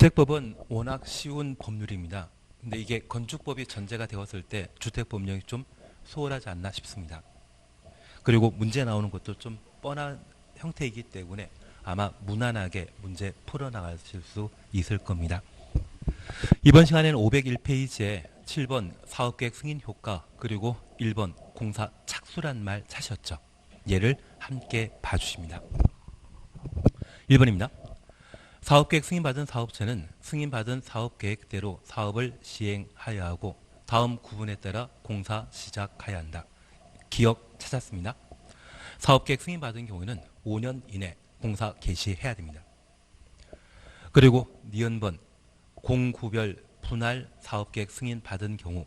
주택법은 워낙 쉬운 법률입니다. 근데 이게 건축법이 전제가 되었을 때 주택법령이 좀 소홀하지 않나 싶습니다. 그리고 문제 나오는 것도 좀 뻔한 형태이기 때문에 아마 무난하게 문제 풀어나가실 수 있을 겁니다. 이번 시간에는 501페이지에 7번 사업계획 승인 효과 그리고 1번 공사 착수란 말 찾으셨죠? 얘를 함께 봐주십니다. 1번입니다. 사업계획 승인받은 사업체는 승인받은 사업계획대로 사업을 시행하여야 하고 다음 구분에 따라 공사 시작하여야 한다. 기억 찾았습니다. 사업계획 승인받은 경우에는 5년 이내 공사 개시해야 됩니다. 그리고 니은번 공구별 분할 사업계획 승인받은 경우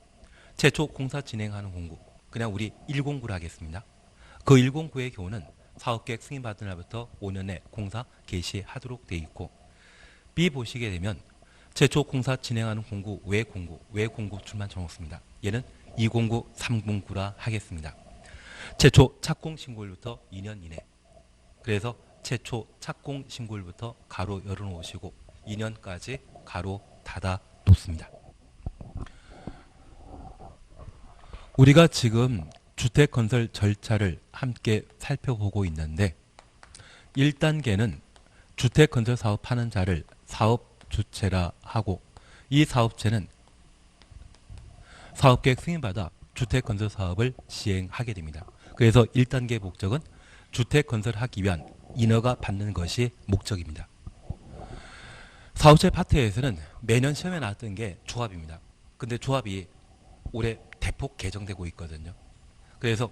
최초 공사 진행하는 공구 그냥 우리 109를 하겠습니다. 그 109의 경우는 사업계획 승인받은 날부터 5년 내 공사 개시하도록 되어 있고 B 보시게 되면 최초 공사 진행하는 공구 외 공구 줄만 정없습니다. 얘는 209, 309라 하겠습니다. 최초 착공 신고일부터 2년 이내 그래서 최초 착공 신고일부터 가로 열어놓으시고 2년까지 가로 닫아 놓습니다. 우리가 지금 주택 건설 절차를 함께 살펴보고 있는데 1단계는 주택 건설 사업하는 자를 사업 주체라 하고 이 사업체는 사업계획 승인받아 주택 건설 사업을 시행하게 됩니다. 그래서 1단계 목적은 주택 건설하기 위한 인허가 받는 것이 목적입니다. 사업체 파트에서는 매년 시험에 나왔던 게 조합입니다. 근데 조합이 올해 대폭 개정되고 있거든요. 그래서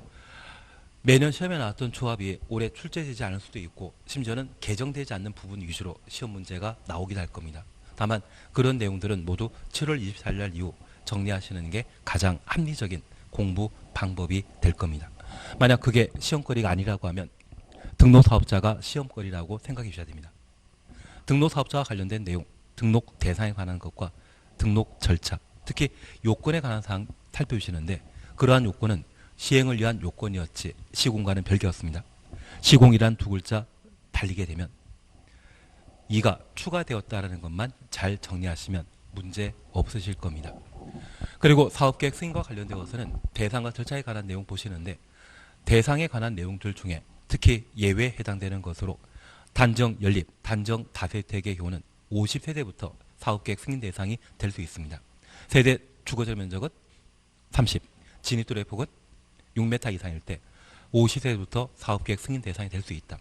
매년 시험에 나왔던 조합이 올해 출제되지 않을 수도 있고 심지어는 개정되지 않는 부분 위주로 시험 문제가 나오기도 할 겁니다. 다만 그런 내용들은 모두 7월 24일 날 이후 정리하시는 게 가장 합리적인 공부 방법이 될 겁니다. 만약 그게 시험거리가 아니라고 하면 등록사업자가 시험거리라고 생각해 주셔야 됩니다. 등록사업자와 관련된 내용, 등록 대상에 관한 것과 등록 절차, 특히 요건에 관한 사항 살펴주시는데 그러한 요건은 시행을 위한 요건이었지 시공과는 별개였습니다. 시공이란 두 글자 달리게 되면 이가 추가되었다는 것만 잘 정리하시면 문제 없으실 겁니다. 그리고 사업계획 승인과 관련되어서는 대상과 절차에 관한 내용 보시는데 대상에 관한 내용들 중에 특히 예외에 해당되는 것으로 단정 연립, 단정 다세택의 경우는 50세대부터 사업계획 승인 대상이 될 수 있습니다. 세대 주거적 면적은 30, 진입도의 폭은 6m 이상일 때 50세대부터 사업계획 승인 대상이 될 수 있다.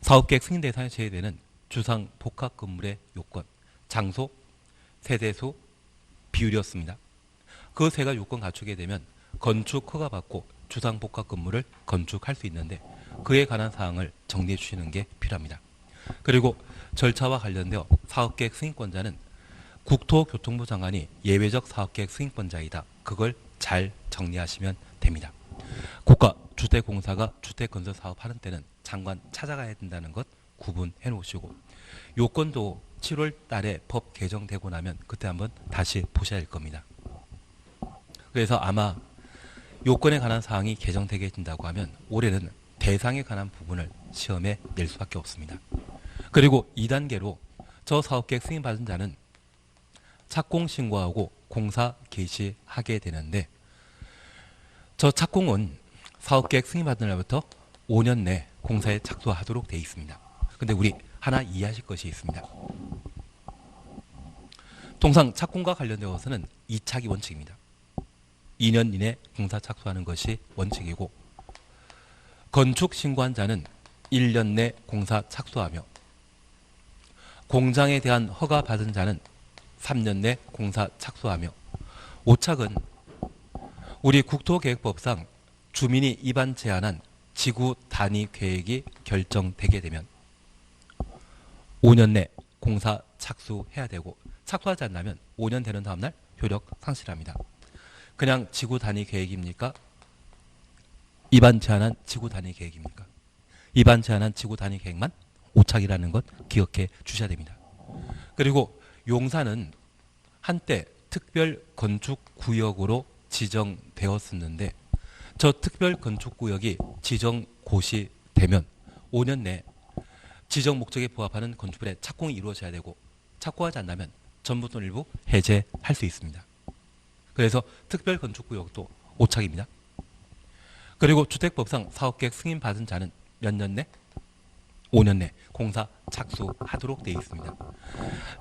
사업계획 승인 대상에 제외되는 주상 복합 건물의 요건, 장소, 세대수, 비율이었습니다. 그 세 가지 요건 갖추게 되면 건축 허가 받고 주상 복합 건물을 건축할 수 있는데 그에 관한 사항을 정리해 주시는 게 필요합니다. 그리고 절차와 관련되어 사업계획 승인권자는 국토교통부 장관이 예외적 사업계획 승인권자이다. 그걸 잘 정리하시면 됩니다. 고가 주택공사가 주택건설 사업하는 때는 장관 찾아가야 된다는 것 구분해 놓으시고 요건도 7월 달에 법 개정되고 나면 그때 한번 다시 보셔야 할 겁니다. 그래서 아마 요건에 관한 사항이 개정되게 된다고 하면 올해는 대상에 관한 부분을 시험에 낼 수밖에 없습니다. 그리고 2단계로 저 사업계획 승인받은 자는 착공 신고하고 공사 개시하게 되는데 저 착공은 사업계획 승인받은 날부터 5년 내 공사에 착수하도록 되어 있습니다. 근데 우리 하나 이해하실 것이 있습니다. 통상 착공과 관련되어서는 2차기 원칙입니다. 2년 이내 공사 착수하는 것이 원칙이고 건축 신고한 자는 1년 내 공사 착수하며 공장에 대한 허가 받은 자는 3년 내 공사 착수하며 5착은 우리 국토계획법상 주민이 입안 제한한 지구 단위 계획이 결정되게 되면 5년 내 공사 착수해야 되고 착수하지 않으면 5년 되는 다음날 효력 상실합니다. 그냥 지구 단위 계획입니까? 입안 제한한 지구 단위 계획입니까? 입안 제한한 지구 단위 계획만 5착이라는 것 기억해 주셔야 됩니다. 그리고 용산은 한때 특별 건축구역으로 지정되었었는데 저 특별 건축구역이 지정 고시되면 5년 내 지정 목적에 부합하는 건축물의 착공이 이루어져야 되고 착공하지 않는다면 전부 또는 일부 해제할 수 있습니다. 그래서 특별건축구역도 오착입니다. 그리고 주택법상 사업계획 승인받은 자는 몇 년 내? 5년 내 공사 착수하도록 되어 있습니다.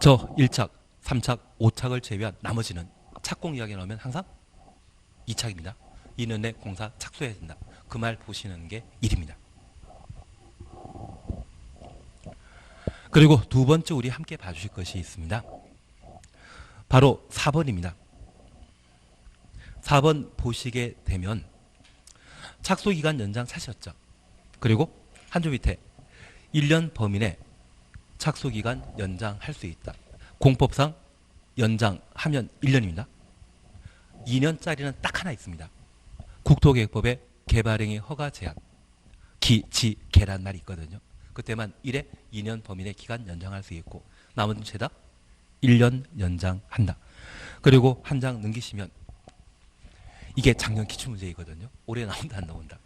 저 1착, 3착, 5착을 제외한 나머지는 착공 이야기 나오면 항상 2착입니다. 2년 내 공사 착수해야 된다. 그 말 보시는 게 1입니다. 그리고 두 번째 우리 함께 봐주실 것이 있습니다. 바로 4번입니다. 4번 보시게 되면 착수기간 연장 사셨죠. 그리고 한 줄 밑에 1년 범위 내 착수기간 연장할 수 있다. 공법상 연장하면 1년입니다. 2년짜리는 딱 하나 있습니다. 국토계획법의 개발행위 허가 제한 기지계란 말이 있거든요. 그때만 1에 2년 범위 내 기간 연장할 수 있고 나머지는 죄다 1년 연장한다. 그리고 한 장 넘기시면 이게 작년 기출문제이거든요. 올해 나온다 안 나온다.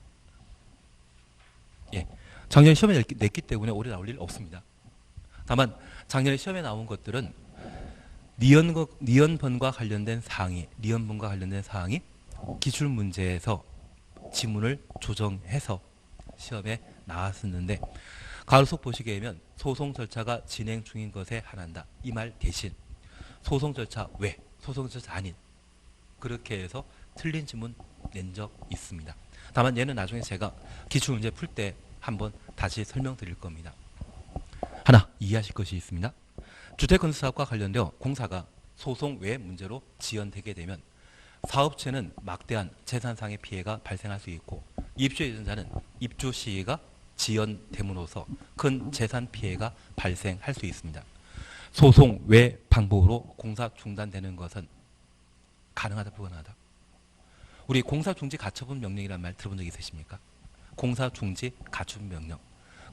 예, 작년 시험에 냈기 때문에 올해 나올 일 없습니다. 다만 작년에 시험에 나온 것들은 니은번과 관련된 사항이 기출문제에서 지문을 조정해서 시험에 나왔었는데 가로속 보시게 되면 소송 절차가 진행 중인 것에 한한다. 이 말 대신 소송 절차 외, 소송 절차 아닌 그렇게 해서 틀린 지문 낸 적 있습니다. 다만 얘는 나중에 제가 기출문제 풀 때 한번 다시 설명드릴 겁니다. 하나 이해하실 것이 있습니다. 주택건설사업과 관련되어 공사가 소송 외 문제로 지연되게 되면 사업체는 막대한 재산상의 피해가 발생할 수 있고 입주 예정자는 입주 시기가 지연됨으로써 큰 재산 피해가 발생할 수 있습니다. 소송 외 방법으로 공사 중단되는 것은 가능하다 불가능하다? 우리 공사중지 가처분 명령이라는 말 들어본 적 있으십니까? 공사중지 가처분 명령.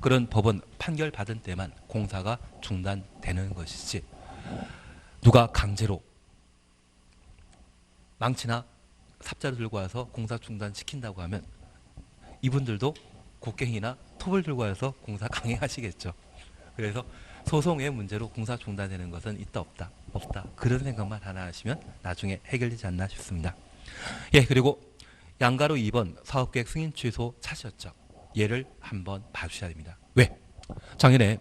그런 법원 판결 받은 때만 공사가 중단되는 것이지 누가 강제로 망치나 삽자를 들고 와서 공사 중단시킨다고 하면 이분들도 곡괭이나 톱을 들고 와서 공사 강행하시겠죠. 그래서 소송의 문제로 공사 중단되는 것은 있다 없다? 없다. 그런 생각만 하나 하시면 나중에 해결되지 않나 싶습니다. 예, 그리고 양가로 2번 사업계획 승인 취소 차셨죠. 얘를 한번 봐주셔야 됩니다. 왜? 작년에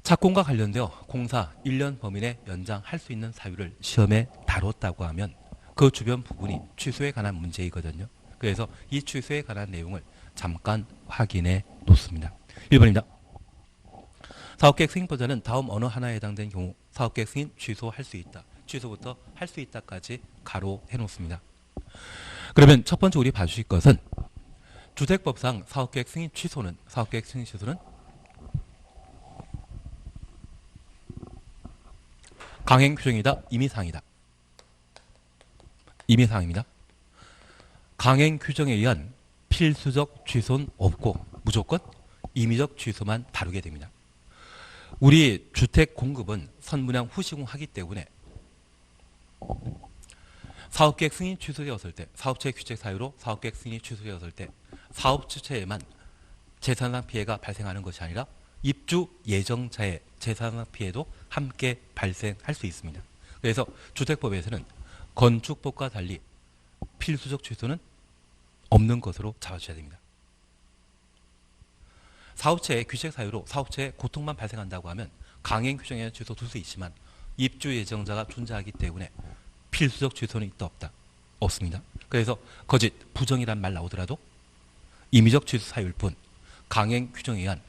착공과 관련되어 공사 1년 범위 내 연장할 수 있는 사유를 시험에 다뤘다고 하면 그 주변 부분이 취소에 관한 문제이거든요. 그래서 이 취소에 관한 내용을 잠깐 확인해 놓습니다. 1번입니다. 사업계획 승인보다는 다음 어느 하나에 해당되는 경우 사업계획 승인 취소할 수 있다. 취소부터 할 수 있다까지 가로해 놓습니다. 그러면 첫 번째 우리 봐주실 것은 주택법상 사업계획 승인 취소는 강행 규정이다, 임의사항이다. 임의사항입니다. 강행 규정에 의한 필수적 취소는 없고 무조건 임의적 취소만 다루게 됩니다. 우리 주택 공급은 선분양 후 시공하기 때문에 사업계획 승인 취소되었을 때, 사업체 규칙 사유로 사업계획 승인이 취소되었을 때 사업주체에만 재산상 피해가 발생하는 것이 아니라 입주 예정자의 재산상 피해도 함께 발생할 수 있습니다. 그래서 주택법에서는 건축법과 달리 필수적 취소는 없는 것으로 잡아주셔야 됩니다. 사업체의 규칙 사유로 사업체에 고통만 발생한다고 하면 강행 규정에 취소 둘 수 있지만 입주 예정자가 존재하기 때문에 필수적 취소는 있다 없다? 없습니다. 그래서 거짓, 부정이란 말 나오더라도 임의적 취소 사유일 뿐 강행 규정에 의한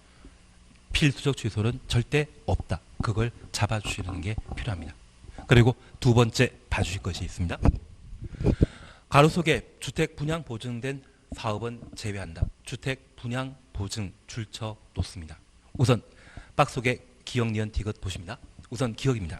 필수적 취소는 절대 없다. 그걸 잡아주시는 게 필요합니다. 그리고 두 번째 봐주실 것이 있습니다. 가로 속에 주택 분양 보증된 사업은 제외한다. 주택 분양 보증 줄쳐 놓습니다. 우선 박스 속에 기억, 니은, 디귿 보십니다. 우선 기억입니다.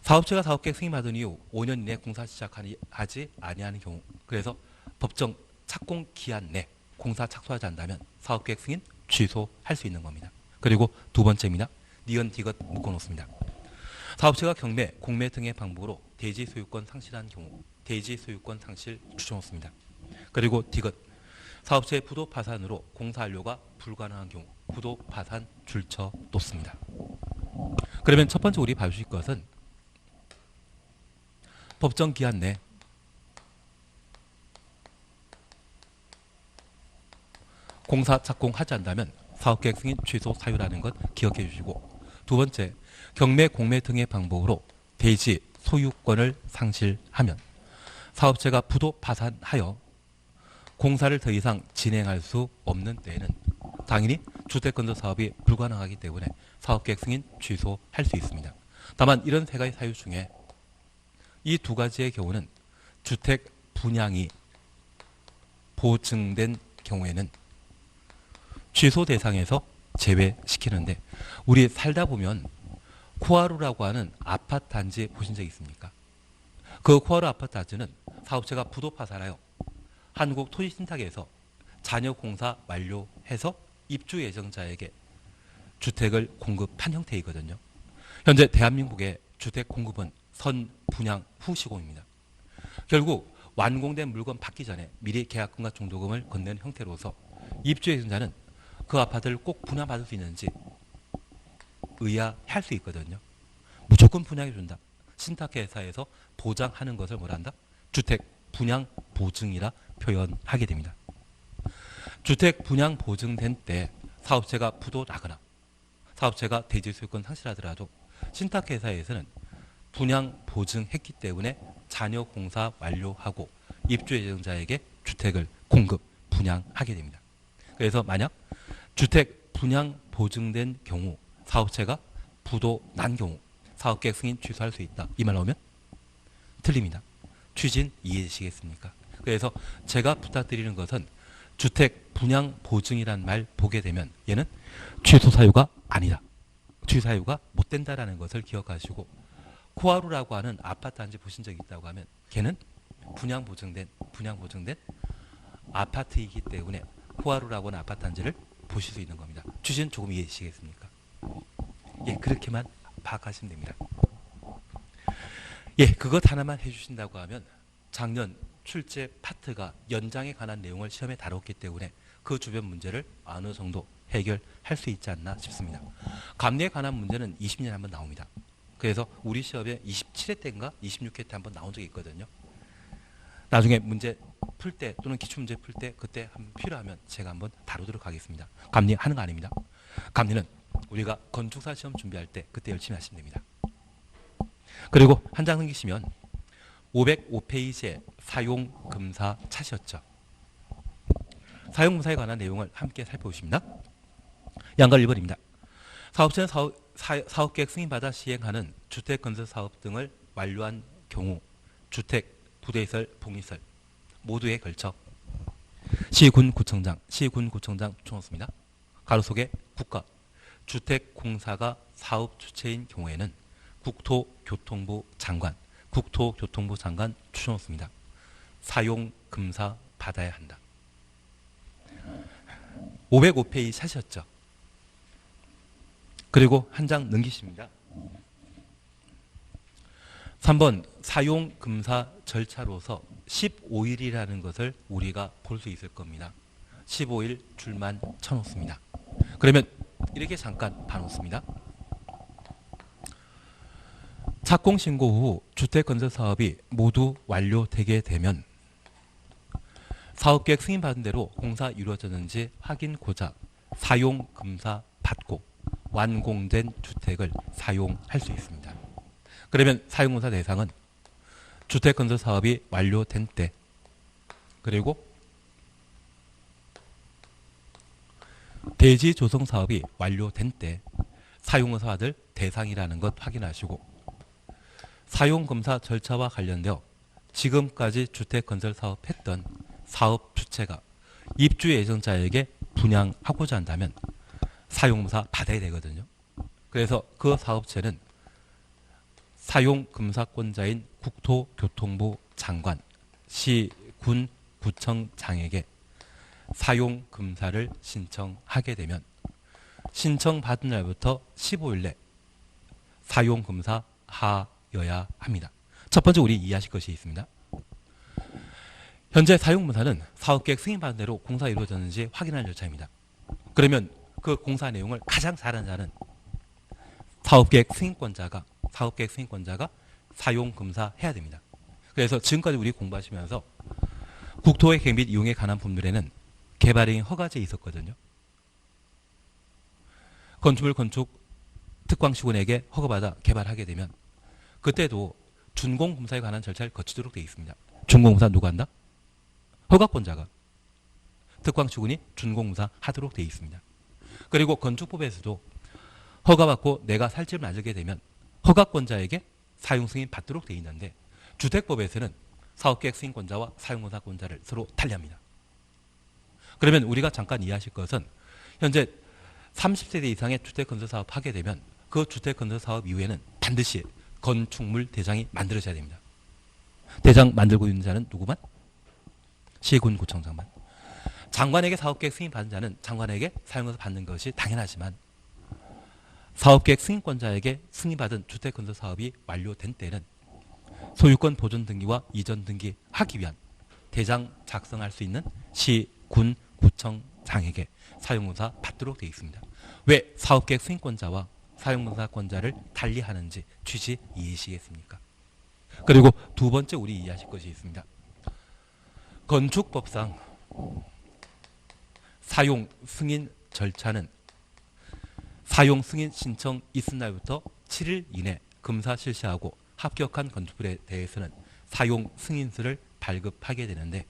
사업체가 사업계획 승인받은 이후 5년 이내 공사 시작하지 아니하는 경우, 그래서 법정 착공 기한 내 공사 착수하지 않는다면 사업계획 승인 취소할 수 있는 겁니다. 그리고 두 번째입니다. 니은, 디귿 묶어놓습니다. 사업체가 경매, 공매 등의 방법으로 대지 소유권 상실한 경우 대지 소유권 상실 줄여놓습니다. 그리고 디귿, 사업체의 부도 파산으로 공사 완료가 불가능한 경우 부도 파산 줄쳐 놓습니다. 그러면 첫 번째 우리 봐주실 것은 법정 기한 내 공사 착공하지 않는다면 사업계획 승인 취소 사유라는 것 기억해 주시고, 두 번째, 경매, 공매 등의 방법으로 대지 소유권을 상실하면 사업체가 부도 파산하여 공사를 더 이상 진행할 수 없는 때에는 당연히 주택건설 사업이 불가능하기 때문에 사업계획 승인 취소할 수 있습니다. 다만 이런 세 가지 사유 중에 이 두 가지의 경우는 주택 분양이 보증된 경우에는 취소 대상에서 제외시키는데, 우리 살다 보면 코하루라고 하는 아파트 단지 보신 적 있습니까? 그 코하루 아파트 단지는 사업체가 부도 파산하여 한국토지신탁에서 잔여 공사 완료해서 입주 예정자에게 주택을 공급한 형태이거든요. 현재 대한민국의 주택 공급은 선 분양 후 시공입니다. 결국 완공된 물건 받기 전에 미리 계약금과 중도금을 건네는 형태로서 입주 예정자는 그 아파트를 꼭 분양받을 수 있는지 의아할 수 있거든요. 무조건 분양해 준다. 신탁회사에서 보장하는 것을 뭐란다? 주택 분양 보증이라 표현하게 됩니다. 주택 분양 보증된 때 사업체가 부도 나거나 사업체가 대지 소유권 상실하더라도 신탁회사에서는 분양 보증했기 때문에 잔여 공사 완료하고 입주 예정자에게 주택을 공급 분양하게 됩니다. 그래서 만약 주택 분양 보증된 경우 사업체가 부도 난 경우 사업계획 승인 취소할 수 있다. 이 말 나오면 틀립니다. 취진 이해되시겠습니까? 그래서 제가 부탁드리는 것은 주택 분양 보증이란 말 보게 되면 얘는 취소 사유가 아니다. 취소 사유가 못 된다라는 것을 기억하시고, 코하루라고 하는 아파트 단지 보신 적이 있다고 하면 걔는 분양 보증된 아파트이기 때문에 코하루라고 하는 아파트 단지를 보실 수 있는 겁니다. 취지는 조금 이해되시겠습니까? 예, 그렇게만 파악하시면 됩니다. 예, 그것 하나만 해주신다고 하면 작년 출제 파트가 연장에 관한 내용을 시험에 다뤘기 때문에 그 주변 문제를 어느 정도 해결할 수 있지 않나 싶습니다. 감리에 관한 문제는 20년에 한번 나옵니다. 그래서 우리 시험에 27회 때인가 26회 때 한번 나온 적이 있거든요. 나중에 문제 풀 때 또는 기출문제 풀 때 그때 한번 필요하면 제가 한번 다루도록 하겠습니다. 감리 하는 거 아닙니다. 감리는 우리가 건축사 시험 준비할 때 그때 열심히 하시면 됩니다. 그리고 한 장 넘기시면 505페이지에 사용금사 차시였죠. 사용금사에 관한 내용을 함께 살펴보십니다. 양갈 1번입니다. 사업체는 사업계획 승인받아 시행하는 주택건설사업 등을 완료한 경우 주택, 부대시설, 복리시설 모두에 걸쳐 시군구청장 추천했습니다. 가로 속에 국가, 주택공사가 사업 주체인 경우에는 국토교통부 장관 추천했습니다. 사용금사 받아야 한다. 505페이지 사셨죠? 그리고 한 장 넘기십니다. 3번 사용금사 절차로서 15일이라는 것을 우리가 볼 수 있을 겁니다. 15일 줄만 쳐놓습니다. 그러면 이렇게 잠깐 봐놓습니다. 착공신고 후 주택건설사업이 모두 완료되게 되면 사업계획 승인받은 대로 공사 이루어졌는지 확인고자 사용금사 받고 완공된 주택을 사용할 수 있습니다. 그러면 사용금사 대상은 주택건설사업이 완료된 때, 그리고 대지조성사업이 완료된 때 사용금사 받을 대상이라는 것 확인하시고, 사용검사 절차와 관련되어 지금까지 주택건설사업 했던 사업 주체가 입주 예정자에게 분양하고자 한다면 사용검사 받아야 되거든요. 그래서 그 사업체는 사용금사권자인 국토교통부 장관, 시, 군, 구청장에게 사용금사를 신청하게 되면 신청받은 날부터 15일 내 사용금사 하여야 합니다. 첫 번째 우리 이해하실 것이 있습니다. 현재 사용금사는 사업계획 승인받은 대로 공사 이루어졌는지 확인하는 절차입니다. 그러면 그 공사 내용을 가장 잘하는 자는 사업계획 승인권자가 사용 검사해야 됩니다. 그래서 지금까지 우리 공부하시면서 국토의 계획 및 이용에 관한 법률에는 개발행위 허가제에 있었거든요. 건축물 건축 특광시군에게 허가받아 개발하게 되면 그때도 준공검사에 관한 절차를 거치도록 되어 있습니다. 준공검사 누가 한다? 허가권자가. 특광시군이 준공검사 하도록 되어 있습니다. 그리고 건축법에서도 허가받고 내가 살집을 만들게 되면 허가권자에게 사용승인 받도록 되어 있는데 주택법에서는 사업계획 승인권자와 사용검사권자를 서로 달리합니다. 그러면 우리가 잠깐 이해하실 것은 현재 30세대 이상의 주택건설사업 하게 되면 그 주택건설사업 이후에는 반드시 건축물 대장이 만들어져야 됩니다. 대장 만들고 있는 자는 누구만? 시군구청장만. 장관에게 사업계획 승인 받은 자는 장관에게 사용검사 받는 것이 당연하지만 사업계획 승인권자에게 승인받은 주택건설사업이 완료된 때는 소유권 보존 등기와 이전 등기 하기 위한 대장 작성할 수 있는 시, 군, 구청장에게 사용검사 받도록 되어 있습니다. 왜 사업계획 승인권자와 사용검사권자를 달리하는지 취지 이해하시겠습니까? 그리고 두 번째 우리 이해하실 것이 있습니다. 건축법상 사용 승인 절차는 사용 승인 신청 있은 날부터 7일 이내 검사 실시하고 합격한 건축물에 대해서는 사용 승인서를 발급하게 되는데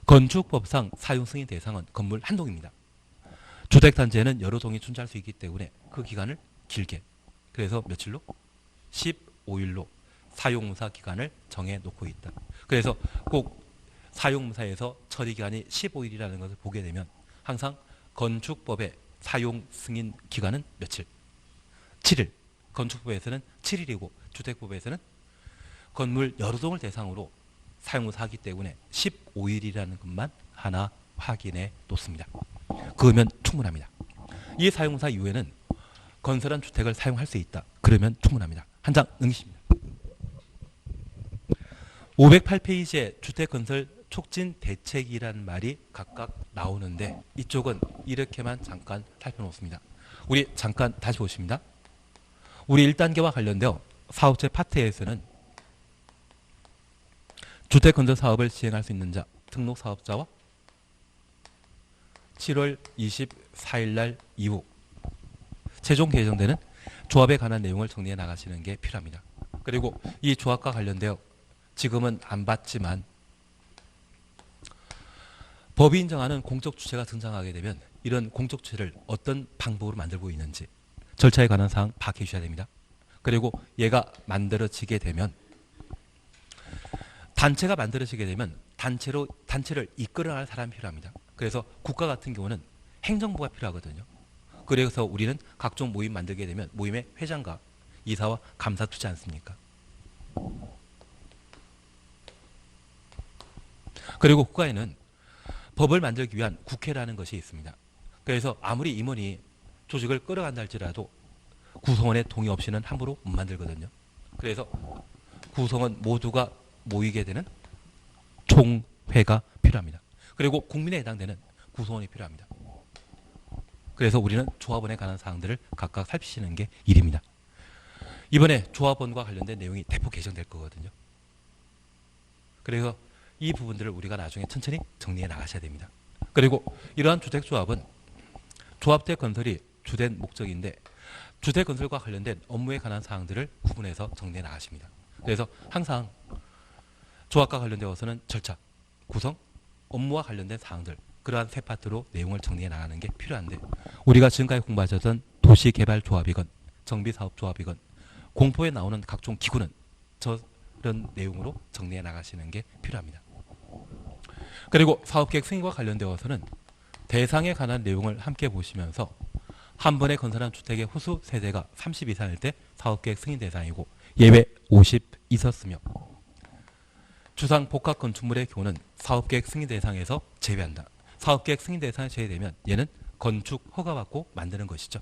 건축법상 사용 승인 대상은 건물 한 동입니다. 주택단지에는 여러 동이 존재할 수 있기 때문에 그 기간을 길게, 그래서 며칠로? 15일로 사용검사 기간을 정해놓고 있다. 그래서 꼭 사용검사에서 처리기간이 15일이라는 것을 보게 되면 항상 건축법의 사용 승인 기간은 며칠? 7일. 건축법에서는 7일이고 주택법에서는 건물 여러 동을 대상으로 사용검사 하기 때문에 15일이라는 것만 하나 확인해 놓습니다. 그러면 충분합니다. 이 사용검사 이후에는 건설한 주택을 사용할 수 있다. 그러면 충분합니다. 한 장 응시입니다. 508페이지에 주택건설 촉진 대책이라는 말이 각각 나오는데 이쪽은 이렇게만 잠깐 살펴놓습니다. 우리 잠깐 다시 보십니다. 우리 1단계와 관련되어 사업체 파트에서는 주택건설 사업을 시행할 수 있는 자, 등록사업자와 7월 24일 날 이후 최종 개정되는 조합에 관한 내용을 정리해 나가시는 게 필요합니다. 그리고 이 조합과 관련되어 지금은 안 받지만 법이 인정하는 공적 주체가 등장하게 되면 이런 공적 주체를 어떤 방법으로 만들고 있는지 절차에 관한 사항 파악해 주셔야 됩니다. 그리고 얘가 만들어지게 되면 단체가 만들어지게 되면 단체를 이끌어갈 사람이 필요합니다. 그래서 국가 같은 경우는 행정부가 필요하거든요. 그래서 우리는 각종 모임 만들게 되면 모임의 회장과 이사와 감사 두지 않습니까? 그리고 국가에는 법을 만들기 위한 국회라는 것이 있습니다. 그래서 아무리 임원이 조직을 끌어간다 할지라도 구성원의 동의 없이는 함부로 못 만들거든요. 그래서 구성원 모두가 모이게 되는 총회가 필요합니다. 그리고 국민에 해당되는 구성원이 필요합니다. 그래서 우리는 조합원에 관한 사항들을 각각 살피시는 게 일입니다. 이번에 조합원과 관련된 내용이 대폭 개정될 거거든요. 그래서 이 부분들을 우리가 나중에 천천히 정리해 나가셔야 됩니다. 그리고 이러한 주택조합은 조합대 건설이 주된 목적인데 주택건설과 관련된 업무에 관한 사항들을 구분해서 정리해 나가십니다. 그래서 항상 조합과 관련되어서는 절차, 구성, 업무와 관련된 사항들 그러한 세 파트로 내용을 정리해 나가는 게 필요한데 우리가 지금까지 공부하셨던 도시개발조합이건 정비사업조합이건 공포에 나오는 각종 기구는 저런 내용으로 정리해 나가시는 게 필요합니다. 그리고 사업계획 승인과 관련되어서는 대상에 관한 내용을 함께 보시면서 한 번에 건설한 주택의 호수 세대가 30 이상일 때 사업계획 승인 대상이고 예외 50 있었으며 주상 복합 건축물의 경우는 사업계획 승인 대상에서 제외한다. 사업계획 승인 대상에 제외되면 얘는 건축 허가받고 만드는 것이죠.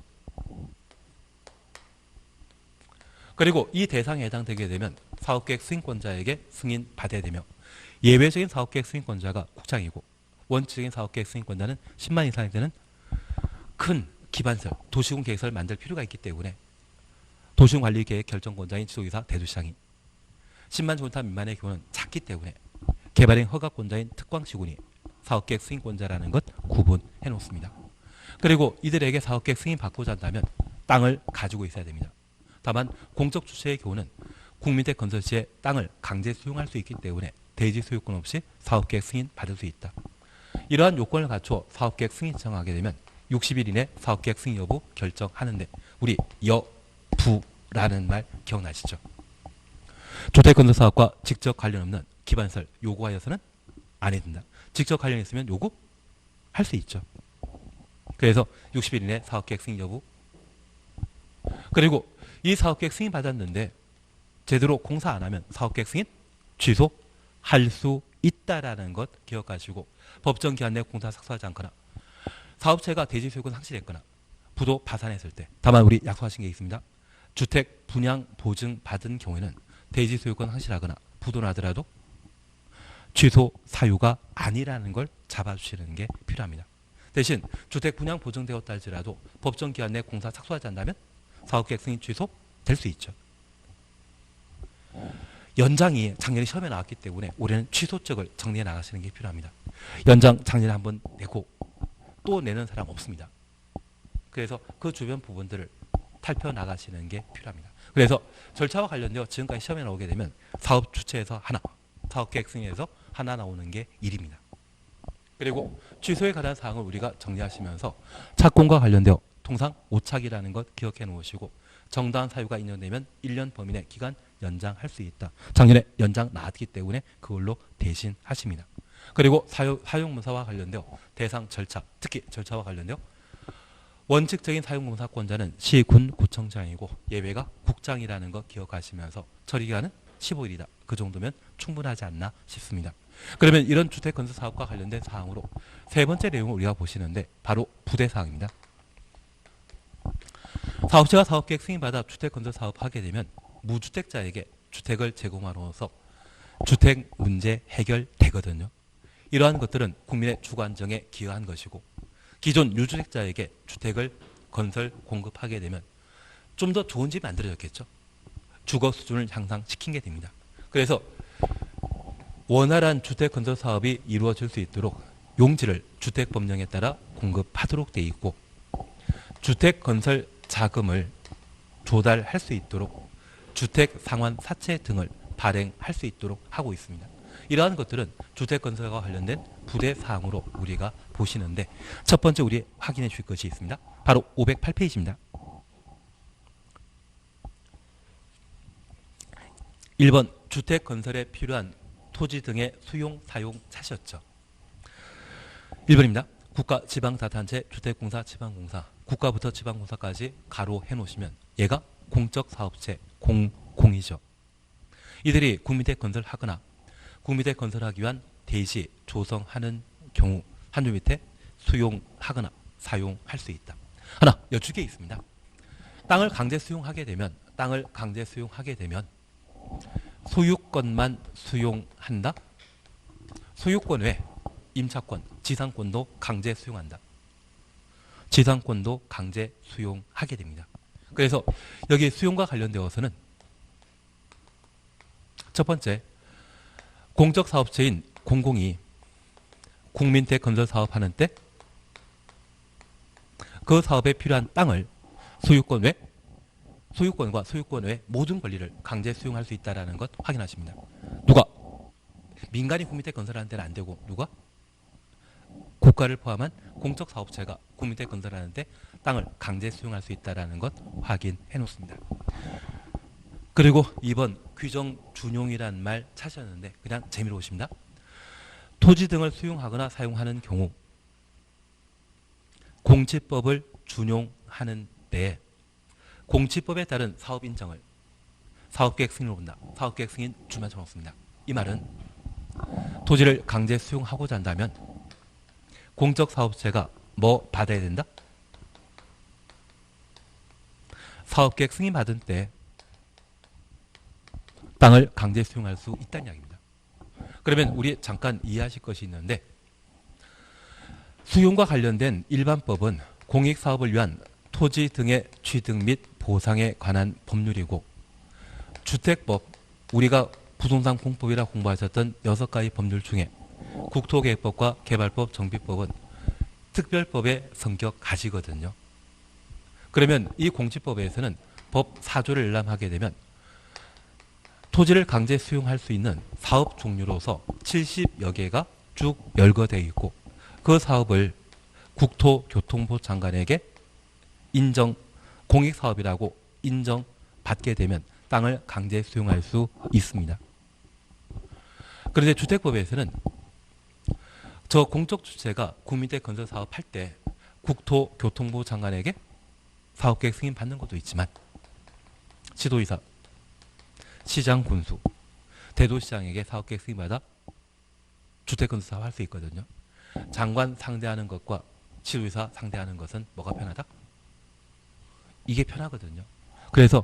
그리고 이 대상에 해당되게 되면 사업계획 승인권자에게 승인받아야 되며 예외적인 사업계획 승인권자가 국장이고 원칙적인 사업계획 승인권자는 10만 이상이 되는 큰 기반설, 도시군 계획서를 만들 필요가 있기 때문에 도시관리계획 결정권자인 지도이사 대도시장이 10만 제곱미터 미만의 경우는 작기 때문에 개발행 허가권자인 특광시군이 사업계획 승인권자라는 것 구분해 놓습니다. 그리고 이들에게 사업계획 승인 받고자 한다면 땅을 가지고 있어야 됩니다. 다만 공적 주체의 경우는 국민택 건설 시에 땅을 강제 수용할 수 있기 때문에 대지 소유권 없이 사업계획 승인 받을 수 있다. 이러한 요건을 갖추어 사업계획 승인 신청하게 되면 60일 이내 사업계획 승인 여부 결정하는데 우리 여부라는 말 기억나시죠? 주택건설 사업과 직접 관련 없는 기반시설 요구하여서는 안 해야 된다. 직접 관련 있으면 요구할 수 있죠. 그래서 60일 이내 사업계획 승인 여부. 그리고 이 사업계획 승인 받았는데 제대로 공사 안 하면 사업계획 승인 취소할 수 있다라는 것 기억하시고 법정 기한 내 공사 착수하지 않거나 사업체가 대지 소유권 상실했거나 부도 파산했을 때 다만 우리 약속하신 게 있습니다. 주택 분양 보증 받은 경우에는 대지 소유권 상실하거나 부도 나더라도 취소 사유가 아니라는 걸 잡아주시는 게 필요합니다. 대신 주택 분양 보증되었다 할지라도 법정 기한 내 공사 착수하지 않는다면 사업계획 승인 취소 될 수 있죠. 연장이 작년에 시험에 나왔기 때문에 올해는 취소적을 정리해 나가시는 게 필요합니다. 연장 작년에 한번 내고 또 내는 사람 없습니다. 그래서 그 주변 부분들을 살펴 나가시는 게 필요합니다. 그래서 절차와 관련되어 지금까지 시험에 나오게 되면 사업 주체에서 하나, 사업계획 승인에서 하나 나오는 게 1입니다. 그리고 취소에 관한 사항을 우리가 정리하시면서 착공과 관련되어 통상 오착이라는 것 기억해 놓으시고 정당한 사유가 인정되면 1년 범위 내 기간 연장할 수 있다. 작년에 연장 나왔기 때문에 그걸로 대신하십니다. 그리고 사용공사와 관련되어 대상 절차, 특히 절차와 관련되어 원칙적인 사용공사권자는 시, 군, 구청장이고 예외가 국장이라는 거 기억하시면서 처리기간은 15일이다. 그 정도면 충분하지 않나 싶습니다. 그러면 이런 주택건설 사업과 관련된 사항으로 세 번째 내용을 우리가 보시는데 바로 부대사항입니다. 사업체가 사업계획 승인받아 주택건설 사업하게 되면 무주택자에게 주택을 제공함으로써 주택 문제 해결되거든요. 이러한 것들은 국민의 주거 안정에 기여한 것이고 기존 유주택자에게 주택을 건설 공급하게 되면 좀 더 좋은 집이 만들어졌겠죠. 주거 수준을 향상시킨 게 됩니다. 그래서 원활한 주택 건설 사업이 이루어질 수 있도록 용지를 주택법령에 따라 공급하도록 돼 있고 주택 건설 자금을 조달할 수 있도록 주택 상환 사채 등을 발행할 수 있도록 하고 있습니다. 이러한 것들은 주택 건설과 관련된 부대 사항으로 우리가 보시는데 첫 번째 우리 확인해 주실 것이 있습니다. 바로 508페이지입니다. 1번 주택 건설에 필요한 토지 등의 수용 사용 차시였죠. 1번입니다. 국가 지방자치단체 주택공사 지방공사 국가부터 지방공사까지 가로 해놓으시면 얘가 공적사업체 공이죠. 이들이 국민택 건설하거나 국민택 건설하기 위한 대시 조성하는 경우 한 줄 밑에 수용하거나 사용할 수 있다. 하나 여쭈게 게 있습니다. 땅을 강제 수용하게 되면 소유권만 수용한다. 소유권 외 임차권, 지상권도 강제 수용한다. 지상권도 강제 수용하게 됩니다. 그래서 여기 수용과 관련되어서는 첫 번째 공적사업체인 공공이 국민택 건설 사업하는 때 그 사업에 필요한 땅을 소유권과 소유권 외 모든 권리를 강제 수용할 수 있다는 것 확인하십니다. 누가? 민간이 국민택 건설하는 데는 안 되고 누가? 국가를 포함한 공적사업체가 국민택 건설하는 데 땅을 강제 수용할 수 있다는 것 확인해 놓습니다. 그리고 2번 규정 준용이란 말 찾으셨는데 그냥 재미로 보십니다. 토지 등을 수용하거나 사용하는 경우 공지법을 준용하는 데 공지법에 따른 사업 인정을 사업계획 승인으로 본다. 사업계획 승인 주만 쳐놓습니다. 이 말은 토지를 강제 수용하고자 한다면 공적사업체가 뭐 받아야 된다? 사업계획 승인 받은 때 땅을 강제 수용할 수 있다는 이야기입니다. 그러면 우리 잠깐 이해하실 것이 있는데 수용과 관련된 일반법은 공익사업을 위한 토지 등의 취득 및 보상에 관한 법률이고 주택법, 우리가 부동산 공법이라 공부하셨던 6가지 법률 중에 국토계획법과 개발법, 정비법은 특별법의 성격 가지거든요. 그러면 이 공지법에서는 법 4조를 열람하게 되면 토지를 강제 수용할 수 있는 사업 종류로서 70여 개가 쭉 열거되어 있고 그 사업을 국토교통부 장관에게 인정, 공익사업이라고 인정받게 되면 땅을 강제 수용할 수 있습니다. 그런데 주택법에서는 저 공적 주체가 국민대 건설 사업할 때 국토교통부 장관에게 사업계획 승인 받는 것도 있지만 시도의사, 시장 군수, 대도시장에게 사업계획 승인받아 주택건설 사업 할 수 있거든요. 장관 상대하는 것과 시도의사 상대하는 것은 뭐가 편하다? 이게 편하거든요. 그래서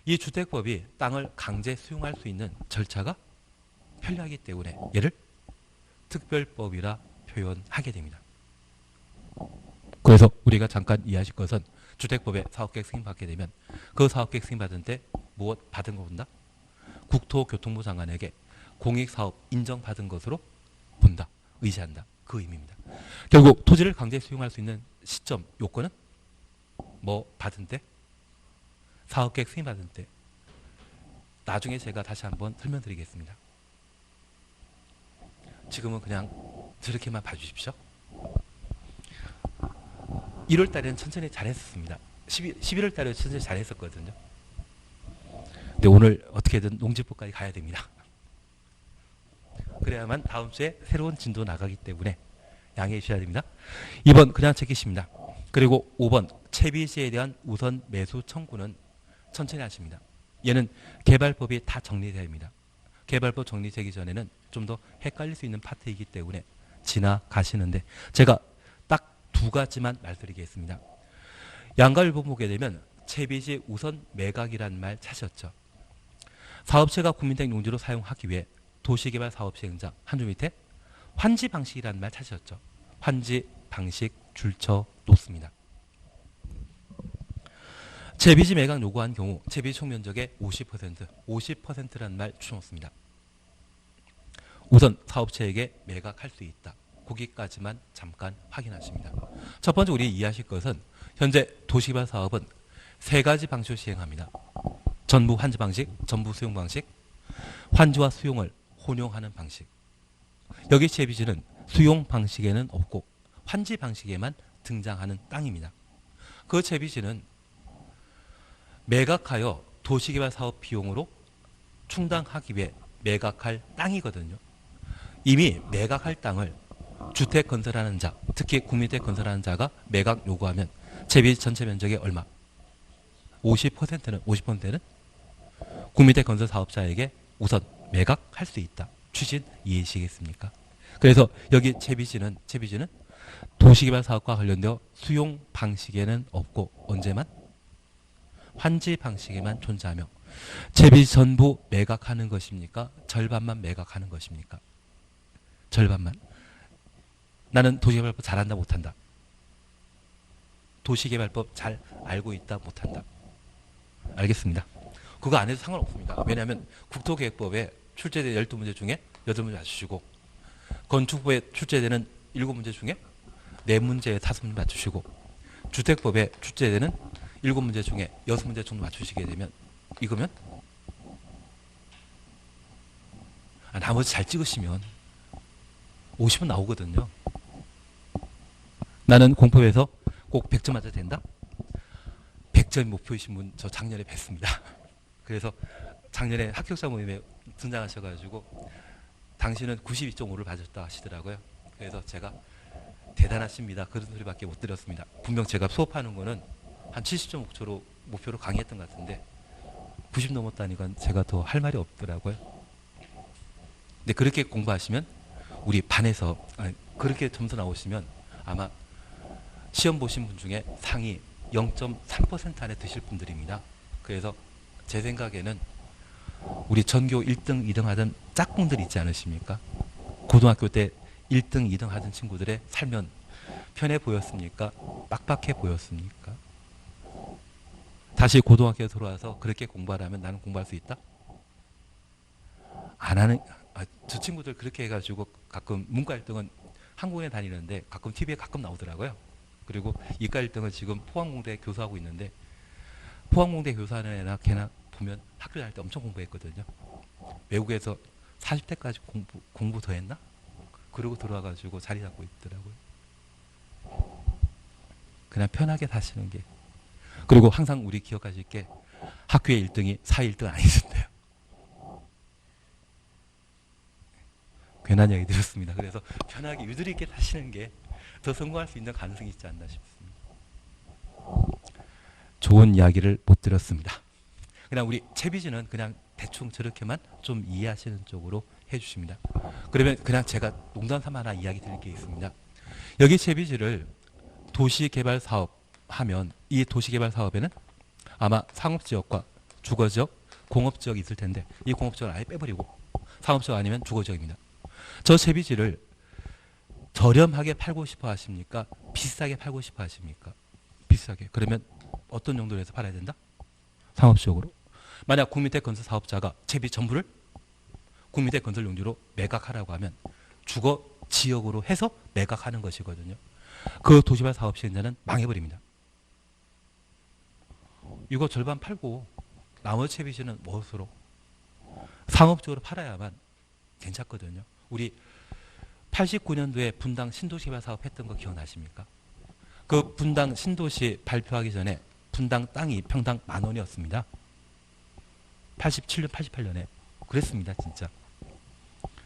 이 주택법이 땅을 강제 수용할 수 있는 절차가 편리하기 때문에 얘를 특별법이라 표현하게 됩니다. 그래서 우리가 잠깐 이해하실 것은 주택법에 사업계획 승인받게 되면 그 사업계획 승인받은 때 무엇 받은 거 본다? 국토교통부 장관에게 공익사업 인정받은 것으로 본다, 의지한다, 그 의미입니다. 결국 토지를 강제 수용할 수 있는 시점, 요건은 뭐 받은 때? 사업계획 승인받은 때. 나중에 제가 다시 한번 설명드리겠습니다. 지금은 그냥 저렇게만 봐주십시오. 1월 달에는 천천히 잘했었습니다. 11월 달에 천천히 잘했었거든요. 근데 오늘 어떻게든 농지법까지 가야 됩니다. 그래야만 다음 주에 새로운 진도 나가기 때문에 양해해 주셔야 됩니다. 2번 그냥 체크십니다. 그리고 5번 채비지에 대한 우선 매수 청구는 천천히 하십니다. 얘는 개발법이 다 정리되어야 합니다. 개발법 정리되기 전에는 좀 더 헷갈릴 수 있는 파트이기 때문에 지나가시는데 제가 딱 2가지만 말씀드리겠습니다. 양가일본 보게 되면 채비지 우선 매각이라는 말 찾으셨죠. 사업체가 국민택 용지로 사용하기 위해 도시개발 사업 시행자 한 줄 밑에 환지 방식이라는 말 찾으셨죠. 환지 방식 줄쳐 놓습니다. 채비지 매각 요구한 경우 채비지 총면적의 50%라는 말 줄여놓습니다. 우선 사업체에게 매각할 수 있다. 거기까지만 잠깐 확인하십니다. 첫 번째 우리 이해하실 것은 현재 도시개발 사업은 3가지 방식으로 시행합니다. 전부 환지 방식, 전부 수용 방식, 환지와 수용을 혼용하는 방식. 여기 채비지는 수용 방식에는 없고 환지 방식에만 등장하는 땅입니다. 그 채비지는 매각하여 도시개발 사업 비용으로 충당하기 위해 매각할 땅이거든요. 이미 매각할 땅을 주택 건설하는 자, 특히 국민택 건설하는 자가 매각 요구하면 채비지 전체 면적의 얼마? 50%는 국민택 건설 사업자에게 우선 매각할 수 있다. 취진 이해하시겠습니까? 그래서 여기 채비지는 도시개발 사업과 관련되어 수용 방식에는 없고 언제만? 환지 방식에만 존재하며 채비지 전부 매각하는 것입니까? 절반만 매각하는 것입니까? 절반만. 나는 도시개발법 잘한다 못한다. 도시개발법 잘 알고 있다 못한다. 알겠습니다. 그거 안 해도 상관없습니다. 왜냐하면 국토계획법에 출제된 12문제 중에 8문제 맞추시고 건축법에 출제되는 7문제 중에 4문제에 5문제 맞추시고 주택법에 출제되는 7문제 중에 6문제 정도 맞추시게 되면 이거면 나머지 잘 찍으시면 50은 나오거든요. 나는 공법에서 꼭 100점 맞아야 된다? 100점이 목표이신 분 저 작년에 뵀습니다. 그래서 작년에 합격자 모임에 등장하셔가지고 당신은 92.5를 받았다 하시더라고요. 그래서 제가 대단하십니다. 그런 소리밖에 못 드렸습니다. 분명 제가 수업하는 거는 한 70점 목표로 강의했던 것 같은데 90 넘었다니까 제가 더 할 말이 없더라고요. 근데 그렇게 공부하시면 우리 반에서 그렇게 점수 나오시면 아마 시험 보신 분 중에 상위 0.3% 안에 드실 분들입니다. 그래서 제 생각에는 우리 전교 1등, 2등 하던 짝꿍들 있지 않으십니까? 고등학교 때 1등, 2등 하던 친구들의 살면 편해 보였습니까? 빡빡해 보였습니까? 다시 고등학교에 들어와서 그렇게 공부하라면 나는 공부할 수 있다? 안 하는, 저 친구들 그렇게 해가지고 가끔 문과 1등은 한국에 다니는데 가끔 TV에 가끔 나오더라고요. 그리고 이과 1등은 지금 포항공대 교수하고 있는데 포항공대 교수하는 애나 걔나 보면 학교 다닐 때 엄청 공부했거든요. 외국에서 40대까지 공부 더 했나? 그러고 들어와가지고 자리 잡고 있더라고요. 그냥 편하게 사시는 게. 그리고 항상 우리 기억하실 게 학교의 1등이 사회 1등 아니던데요. 괜한 얘기 드렸습니다. 그래서 편하게 유두리 있게 사시는 게 더 성공할 수 있는 가능성이 있지 않나 싶습니다. 좋은 이야기를 못 들었습니다. 그냥 우리 채비지는 그냥 대충 저렇게만 좀 이해하시는 쪽으로 해주십니다. 그러면 그냥 제가 농담 삼아 하나 이야기 드릴 게 있습니다. 여기 채비지를 도시개발사업 하면 이 도시개발사업에는 아마 상업지역과 주거지역, 공업지역이 있을 텐데 이 공업지역을 아예 빼버리고 상업지역 아니면 주거지역입니다. 저 채비지를 저렴하게 팔고 싶어 하십니까? 비싸게 팔고 싶어 하십니까? 비싸게. 그러면 어떤 용도로 해서 팔아야 된다? 상업지역으로. 만약 국민택 건설 사업자가 채비 전부를 국민택 건설 용지로 매각하라고 하면 주거 지역으로 해서 매각하는 것이거든요. 그 도시발 사업 시행자는 망해버립니다. 이거 절반 팔고 나머지 채비지는 무엇으로? 상업적으로 팔아야만 괜찮거든요. 우리 89년도에 분당 신도시 개발 사업 했던 거 기억나십니까? 그 분당 신도시 발표하기 전에 분당 땅이 평당 10,000원이었습니다. 87년, 88년에. 그랬습니다, 진짜.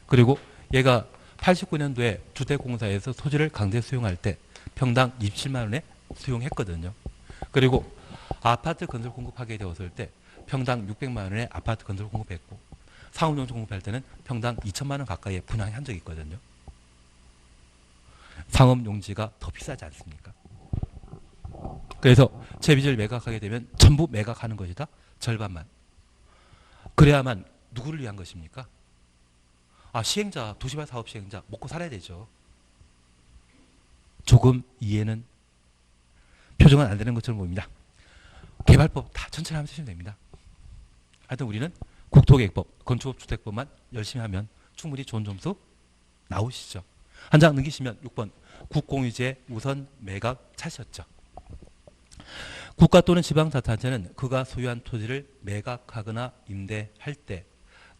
그리고 얘가 89년도에 주택공사에서 토지를 강제 수용할 때 평당 27만 원에 수용했거든요. 그리고 아파트 건설 공급하게 되었을 때 평당 600만 원에 아파트 건설 공급했고 상업용지 공급할 때는 평당 2천만 원 가까이에 분양한 적이 있거든요. 상업용지가 더 비싸지 않습니까? 그래서 채비지를 매각하게 되면 전부 매각하는 것이다. 절반만. 그래야만 누구를 위한 것입니까? 시행자, 도시발 사업 시행자 먹고 살아야 되죠. 조금 이해는 표정은 안 되는 것처럼 보입니다. 개발법 다 천천히 하면 쓰시면 됩니다. 하여튼 우리는 국토계획법, 건축법, 주택법만 열심히 하면 충분히 좋은 점수 나오시죠. 한 장 넘기시면 6번 국공유지의 우선 매각 차시였죠. 국가 또는 지방자치단체는 그가 소유한 토지를 매각하거나 임대할 때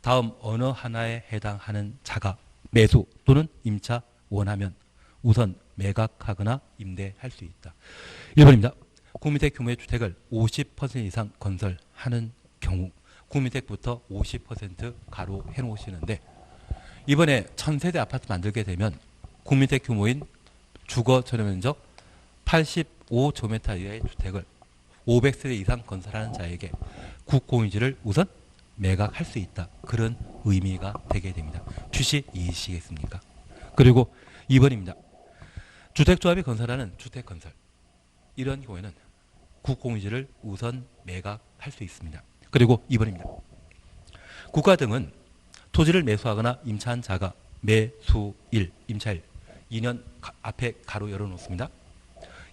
다음 어느 하나에 해당하는 자가 매수 또는 임차 원하면 우선 매각하거나 임대할 수 있다. 1번입니다. 국민택 규모의 주택을 50% 이상 건설하는 경우 국민택부터 50% 가로 해놓으시는데 이번에 1000세대 아파트 만들게 되면 국민택 규모인 주거 전용 면적 85제곱미터 이하의 주택을 500세대 이상 건설하는 자에게 국공유지를 우선 매각할 수 있다. 그런 의미가 되게 됩니다. 취시 이해시겠습니까? 그리고 2번입니다. 주택조합이 건설하는 주택건설. 이런 경우에는 국공유지를 우선 매각할 수 있습니다. 그리고 2번입니다. 국가 등은 토지를 매수하거나 임차한 자가 매수일, 임차일 2년 앞에 가로 열어놓습니다.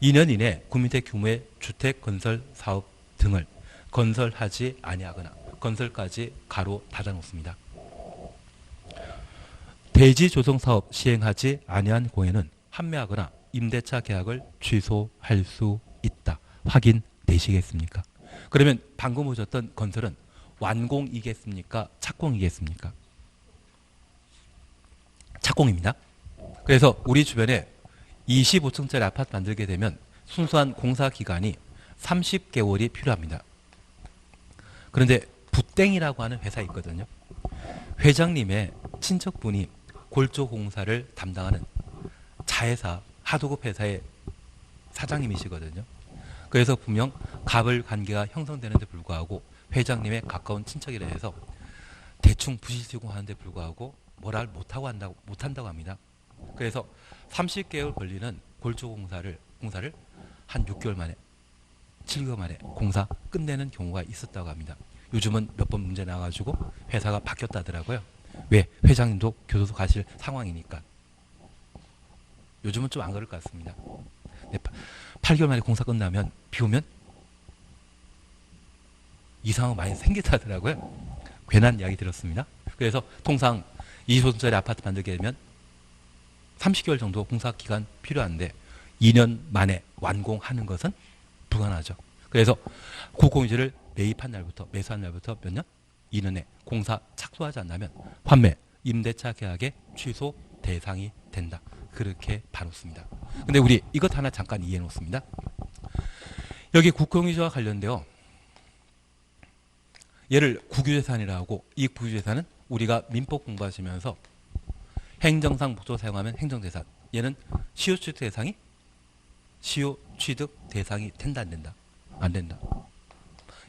2년 이내 국민택 규모의 주택건설 사업 등을 건설하지 아니하거나 건설까지 가로 닫아놓습니다. 대지조성사업 시행하지 아니한 경우에는 판매하거나 임대차 계약을 취소할 수 있다. 확인되시겠습니까? 그러면 방금 보셨던 건설은 완공이겠습니까? 착공이겠습니까? 착공입니다. 그래서 우리 주변에 25층짜리 아파트 만들게 되면 순수한 공사 기간이 30개월이 필요합니다. 그런데 부땡이라고 하는 회사 있거든요. 회장님의 친척분이 골조 공사를 담당하는 자회사, 하도급 회사의 사장님이시거든요. 그래서 분명 갑을 관계가 형성되는데 불구하고 회장님의 가까운 친척이라 해서 대충 부실시공하는데 불구하고 뭐랄 못한다고 합니다. 그래서 30개월 걸리는 골조 공사를 한 6개월 만에 7개월 만에 공사 끝내는 경우가 있었다고 합니다. 요즘은 몇 번 문제 나가지고 회사가 바뀌었다더라고요. 왜? 회장님도 교도소 가실 상황이니까. 요즘은 좀 안 그럴 것 같습니다. 8개월 만에 공사 끝나면 비 오면 이상한 거 많이 생기다더라고요. 괜한 이야기 들었습니다. 그래서 통상 20호선짜리 아파트 만들게 되면 30개월 정도 공사 기간 필요한데 2년 만에 완공하는 것은 불가능하죠. 그래서 국공유지를 매입한 날부터 매수한 날부터 몇 년? 2년에 공사 착수하지 않으면 환매, 임대차 계약의 취소 대상이 된다. 그렇게 봐놓습니다. 근데 우리 이것 하나 잠깐 이해해 놓습니다. 여기 국공유지와 관련되어 얘를 국유재산이라고 하고, 이 국유재산은 우리가 민법 공부하시면서 행정상 목적으로 사용하면 행정재산, 얘는 시효취득 대상이 시효취득 대상이 된다 안 된다? 안 된다.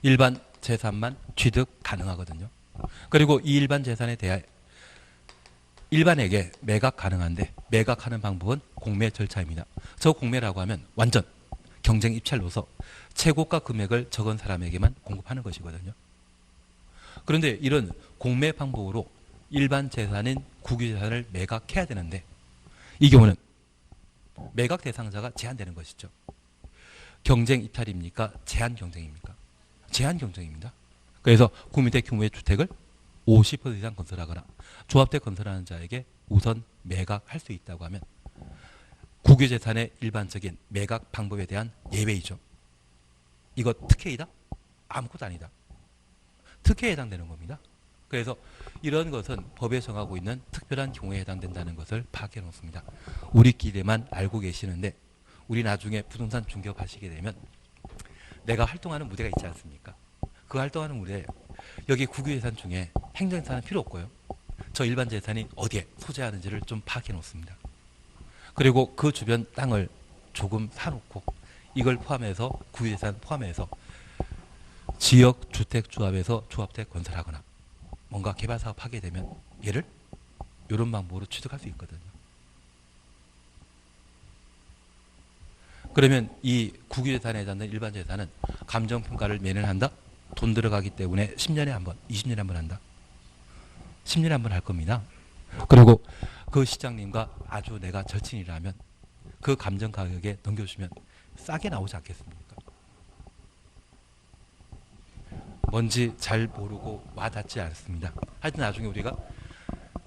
일반 재산만 취득 가능하거든요. 그리고 이 일반 재산에 대해 일반에게 매각 가능한데 매각하는 방법은 공매 절차입니다. 저 공매라고 하면 완전 경쟁 입찰로서 최고가 금액을 적은 사람에게만 공급하는 것이거든요. 그런데 이런 공매 방법으로 일반 재산인 국유재산을 매각해야 되는데 이 경우는 매각 대상자가 제한되는 것이죠. 경쟁 입찰입니까? 제한 경쟁입니까? 제한 경쟁입니다. 그래서 국민대 규모의 주택을 50% 이상 건설하거나 조합대 건설하는 자에게 우선 매각할 수 있다고 하면 국유재산의 일반적인 매각 방법에 대한 예외이죠. 이거 특혜이다? 아무것도 아니다. 특혜에 해당되는 겁니다. 그래서 이런 것은 법에 정하고 있는 특별한 경우에 해당된다는 것을 파악해 놓습니다. 우리끼리만 알고 계시는데 우리 나중에 부동산 중개업하시게 되면 내가 활동하는 무대가 있지 않습니까? 그 활동하는 무대에 여기 국유재산 중에 행정재산은 필요 없고요. 저 일반 재산이 어디에 소재하는지를 좀 파악해 놓습니다. 그리고 그 주변 땅을 조금 사놓고 이걸 포함해서 국유재산 포함해서 지역주택조합에서 조합대 건설하거나 뭔가 개발사업 하게 되면 얘를 이런 방법으로 취득할 수 있거든요. 그러면 이 국유재산에 해당되는 일반 재산은 감정평가를 매년 한다? 돈 들어가기 때문에 10년에 한 번, 20년에 한 번 한다? 10년에 한 번 할 겁니다. 그리고 그 시장님과 아주 내가 절친이라면 그 감정 가격에 넘겨주시면 싸게 나오지 않겠습니까? 뭔지 잘 모르고 와닿지 않습니다. 하여튼 나중에 우리가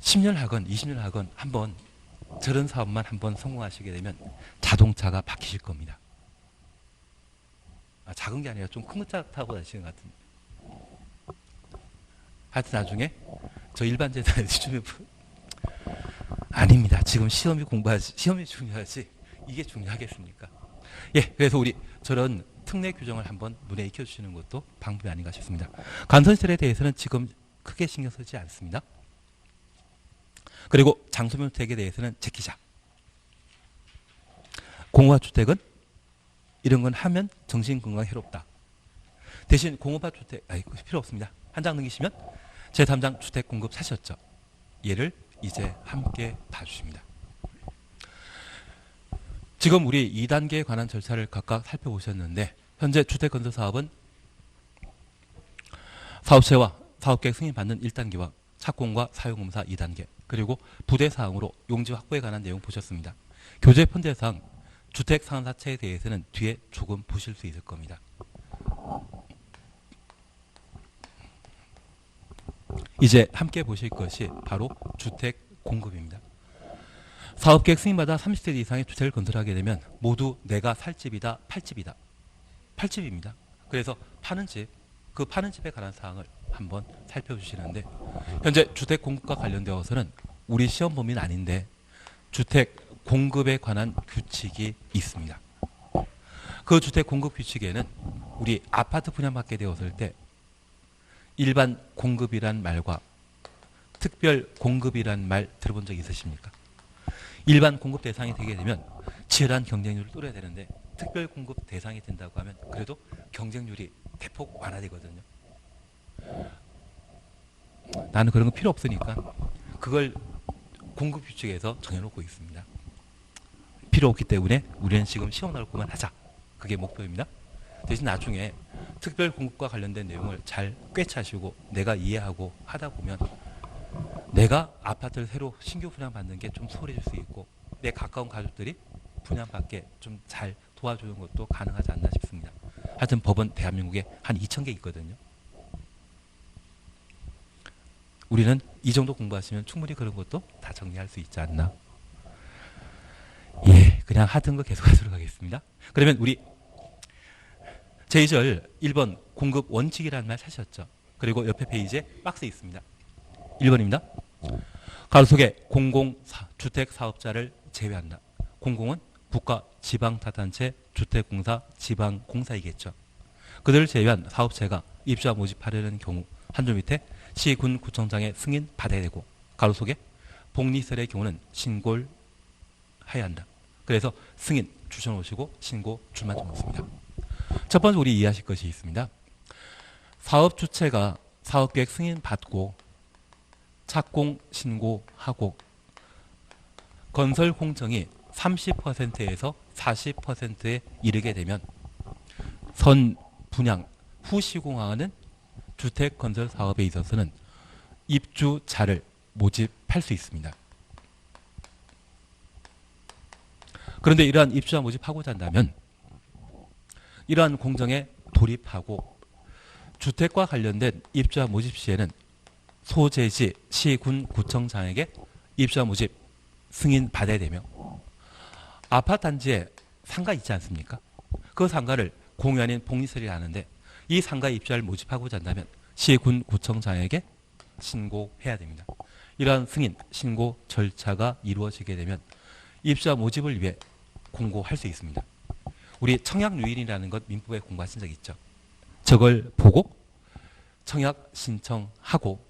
10년 하건 20년 하건 한번 저런 사업만 한번 성공하시게 되면 자동차가 바뀌실 겁니다. 작은 게 아니라 좀 큰 거 타고 다니시는 것 같은데. 하여튼 나중에 저 일반 재산에 주면 아닙니다. 지금 시험이 중요하지 이게 중요하겠습니까? 예, 그래서 우리 저런 특례 규정을 한번 눈에 익혀주시는 것도 방법이 아닌가 싶습니다. 간선시설에 대해서는 지금 크게 신경 쓰지 않습니다. 그리고 장소명 주택에 대해서는 제끼자. 공업주택은 이런 건 하면 정신건강에 해롭다. 대신 공업주택 필요 없습니다. 한 장 넘기시면 제3장 주택공급 사셨죠. 얘를 이제 함께 봐주십니다. 지금 우리 2단계에 관한 절차를 각각 살펴보셨는데 현재 주택건설사업은 사업체와 사업계획 승인받는 1단계와 착공과 사용검사 2단계 그리고 부대사항으로 용지 확보에 관한 내용 보셨습니다. 교재 편제상 주택상한사채에 대해서는 뒤에 조금 보실 수 있을 겁니다. 이제 함께 보실 것이 바로 주택 공급입니다. 사업계획 승인받아 30세대 이상의 주택을 건설하게 되면 모두 내가 살 집이다, 팔 집이다. 팔집입니다. 그래서 파는 집, 그 파는 집에 관한 사항을 한번 살펴주시는데 현재 주택 공급과 관련되어서는 우리 시험 범위는 아닌데 주택 공급에 관한 규칙이 있습니다. 그 주택 공급 규칙에는 우리 아파트 분양받게 되었을 때 일반 공급이란 말과 특별 공급이란 말 들어본 적 있으십니까? 일반 공급 대상이 되게 되면 치열한 경쟁률을 뚫어야 되는데 특별 공급 대상이 된다고 하면 그래도 경쟁률이 대폭 완화되거든요. 나는 그런 거 필요 없으니까 그걸 공급 규칙에서 정해놓고 있습니다. 필요 없기 때문에 우리는 지금 시험 나올 것만 하자. 그게 목표입니다. 대신 나중에 특별 공급과 관련된 내용을 잘 꿰차시고 내가 이해하고 하다 보면 내가 아파트를 새로 신규 분양받는 게 좀 수월해질 수 있고 내 가까운 가족들이 분양받게 좀 잘 도와주는 것도 가능하지 않나 싶습니다. 하여튼 법은 대한민국에 한 2,000개 있거든요. 우리는 이 정도 공부하시면 충분히 그런 것도 다 정리할 수 있지 않나. 예, 그냥 하던 거 계속 하도록 하겠습니다. 그러면 우리 제2절 1번 공급 원칙이라는 말 사셨죠. 그리고 옆에 페이지에 박스에 있습니다. 1번입니다. 가로 속에 공공주택 사업자를 제외한다. 공공은 국가 지방자치단체 주택공사 지방공사이겠죠. 그들을 제외한 사업체가 입주와 모집하려는 경우 한 줄 밑에 시, 군, 구청장의 승인 받아야 되고 가로 속에 복리시설의 경우는 신고를 해야 한다. 그래서 승인 주셔놓으시고 신고 줄만 좀 놓습니다. 첫 번째 우리 이해하실 것이 있습니다. 사업 주체가 사업계획 승인 받고 착공 신고하고 건설 공정이 30%에서 40%에 이르게 되면 선 분양 후 시공하는 주택 건설 사업에 있어서는 입주자를 모집할 수 있습니다. 그런데 이러한 입주자 모집하고자 한다면 이러한 공정에 돌입하고 주택과 관련된 입주자 모집 시에는 소재지 시, 군, 구청장에게 입주자 모집 승인 받아야 되며 아파트 단지에 상가 있지 않습니까? 그 상가를 공유 아닌 복리시설이 하는데 이 상가에 입주자를 모집하고자 한다면 시, 군, 구청장에게 신고해야 됩니다. 이러한 승인, 신고 절차가 이루어지게 되면 입주자 모집을 위해 공고할 수 있습니다. 우리 청약유인이라는 것 민법에 공부하신 적 있죠? 저걸 보고 청약 신청하고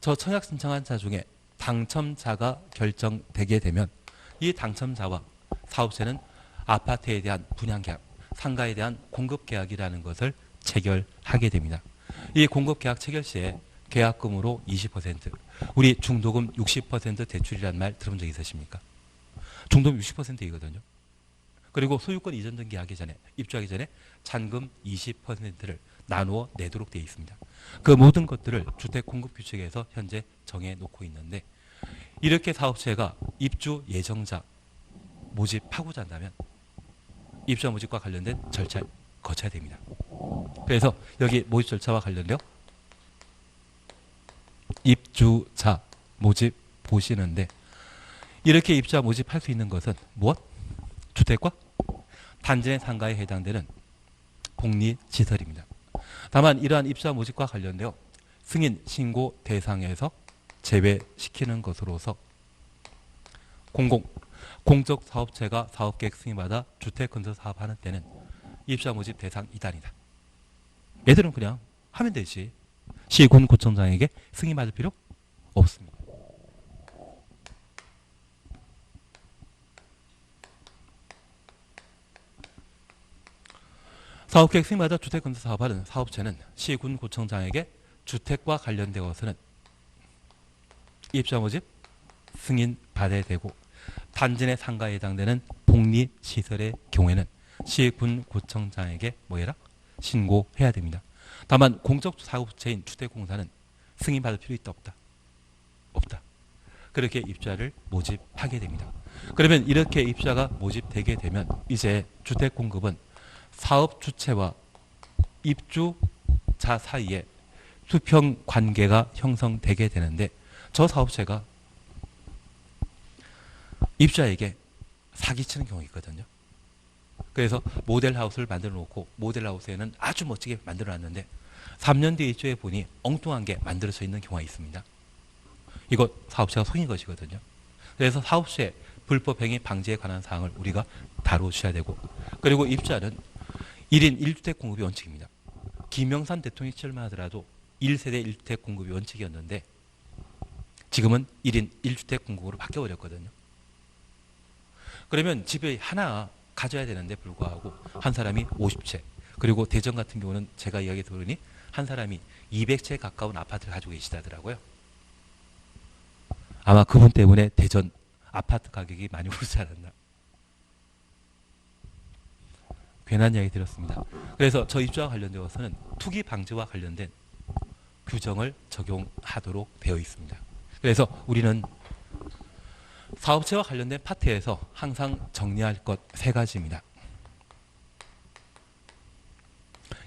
저 청약 신청한 자 중에 당첨자가 결정되게 되면 이 당첨자와 사업체는 아파트에 대한 분양계약, 상가에 대한 공급계약이라는 것을 체결하게 됩니다. 이 공급계약 체결 시에 계약금으로 20%, 우리 중도금 60% 대출이라는 말 들어본 적 있으십니까? 중도금 60%이거든요. 그리고 소유권 이전 등기하기 전에, 입주하기 전에 잔금 20%를 나누어 내도록 되어 있습니다. 그 모든 것들을 주택공급규칙에서 현재 정해놓고 있는데 이렇게 사업체가 입주 예정자 모집하고자 한다면 입주자 모집과 관련된 절차를 거쳐야 됩니다. 그래서 여기 모집 절차와 관련되어 입주자 모집 보시는데 이렇게 입주자 모집할 수 있는 것은 무엇? 주택과 단지 내 상가에 해당되는 복리시설입니다. 다만 이러한 입주자 모집과 관련되어 승인 신고 대상에서 제외시키는 것으로서 공적 사업체가 사업계획 승인받아 주택건설 사업하는 때는 입주자 모집 대상 이단이다. 얘들은 그냥 하면 되지. 시, 군, 구청장에게 승인받을 필요 없습니다. 사업계획 승인받아 주택건설 사업하는 사업체는 시, 군, 구청장에게 주택과 관련되어서는 입주자 모집 승인받아야 되고 단지 내 상가에 해당되는 복리시설의 경우에는 시, 군, 구청장에게 뭐해라? 신고해야 됩니다. 다만 공적 사업체인 주택공사는 승인받을 필요 있다 없다? 없다. 그렇게 입주자를 모집하게 됩니다. 그러면 이렇게 입주자가 모집되게 되면 이제 주택공급은 사업 주체와 입주자 사이에 수평 관계가 형성되게 되는데 저 사업체가 입주자에게 사기치는 경우가 있거든요. 그래서 모델하우스를 만들어 놓고 모델하우스에는 아주 멋지게 만들어 놨는데 3년 뒤에 입주해 보니 엉뚱한 게 만들어져 있는 경우가 있습니다. 이거 사업체가 속인 것이거든요. 그래서 사업체 불법행위 방지에 관한 사항을 우리가 다루셔야 되고 그리고 입주자는 1인 1주택 공급이 원칙입니다. 김영삼 대통령이 출마하더라도 1세대 1주택 공급이 원칙이었는데 지금은 1인 1주택 공급으로 바뀌어버렸거든요. 그러면 집에 하나 가져야 되는데 불구하고 한 사람이 50채 그리고 대전 같은 경우는 제가 이야기 들으니 한 사람이 200채에 가까운 아파트를 가지고 계시다더라고요. 아마 그분 때문에 대전 아파트 가격이 많이 오르지 않았나. 괜한 이야기 드렸습니다. 그래서 저 입주와 관련되어서는 투기 방지와 관련된 규정을 적용하도록 되어 있습니다. 그래서 우리는 사업체와 관련된 파트에서 항상 정리할 것 세 가지입니다.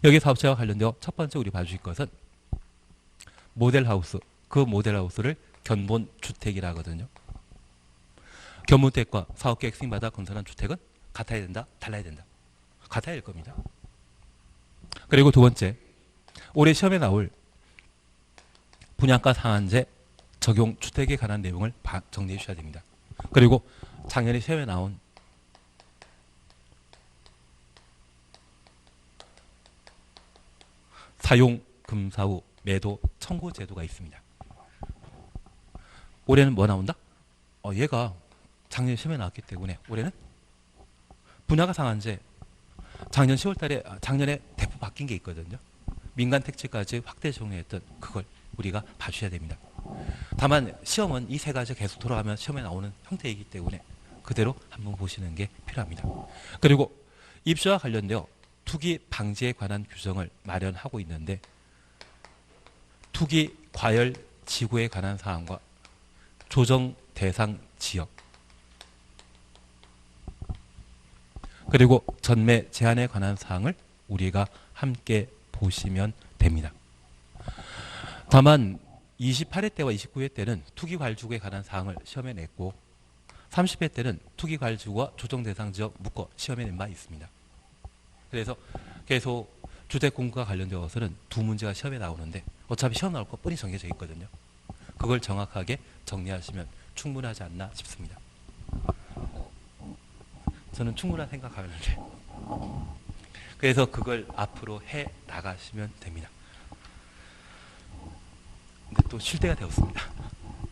여기 사업체와 관련되어 첫 번째 우리 봐주실 것은 모델하우스 그 모델하우스를 견본주택이라 하거든요. 견본주택과 사업계획 승인받아 건설한 주택은 같아야 된다, 달라야 된다. 같아야 할 겁니다. 그리고 두 번째, 올해 시험에 나올 분양가 상한제 적용 주택에 관한 내용을 정리해 주셔야 됩니다. 그리고 작년에 시험에 나온 사용 금사 후 매도 청구 제도가 있습니다. 올해는 뭐 나온다? 얘가 작년 시험에 나왔기 때문에 올해는 분양가 상한제 작년 10월 달에 작년에 대폭 바뀐 게 있거든요. 민간 택지까지 확대 적용했던 그걸 우리가 봐주셔야 됩니다. 다만 시험은 이 세 가지 계속 돌아가면 시험에 나오는 형태이기 때문에 그대로 한번 보시는 게 필요합니다. 그리고 입주와 관련되어 투기 방지에 관한 규정을 마련하고 있는데 투기 과열 지구에 관한 사항과 조정 대상 지역 그리고 전매 제한에 관한 사항을 우리가 함께 보시면 됩니다. 다만 28회 때와 29회 때는 투기과열지구에 관한 사항을 시험에 냈고 30회 때는 투기과열지구와 조정대상지역 묶어 시험에 낸 바 있습니다. 그래서 계속 주택공급과 관련되어서는 두 문제가 시험에 나오는데 어차피 시험 나올 것 뻔히 정해져 있거든요. 그걸 정확하게 정리하시면 충분하지 않나 싶습니다. 저는 충분한 생각하는데 그래서 그걸 앞으로 해 나가시면 됩니다. 근데 또 쉴 때가 되었습니다.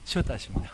쉬었다 하십니다.